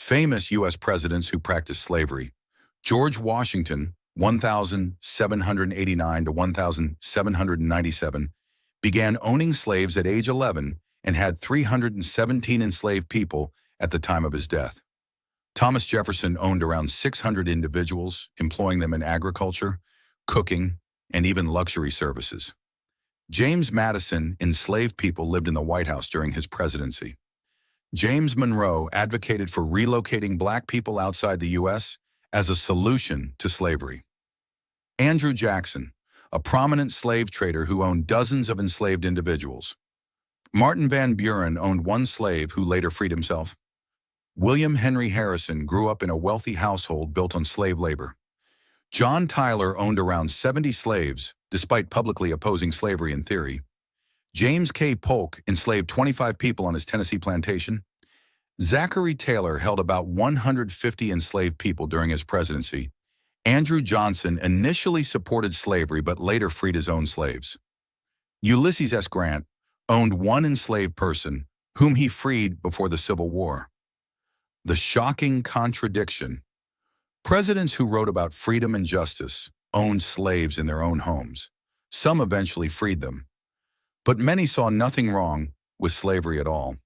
Famous U.S. presidents who practiced slavery. George Washington, 1789 to 1797, began owning slaves at age 11 and had 317 enslaved people at the time of his death. Thomas Jefferson owned around 600 individuals, employing them in agriculture, cooking, and even luxury services. James Madison enslaved people lived in the White House during his presidency. James Monroe advocated for relocating black people outside the U.S. as a solution to slavery. Andrew Jackson, a prominent slave trader who owned dozens of enslaved individuals. Martin Van Buren owned one slave who later freed himself. William Henry Harrison grew up in a wealthy household built on slave labor. John Tyler owned around 70 slaves, despite publicly opposing slavery in theory. James K. Polk enslaved 25 people on his Tennessee plantation. Zachary Taylor held about 150 enslaved people during his presidency. Andrew Johnson initially supported slavery but later freed his own slaves. Ulysses S. Grant owned one enslaved person, whom he freed before the Civil War. The shocking contradiction. Presidents who wrote about freedom and justice owned slaves in their own homes. Some eventually freed them. But many saw nothing wrong with slavery at all.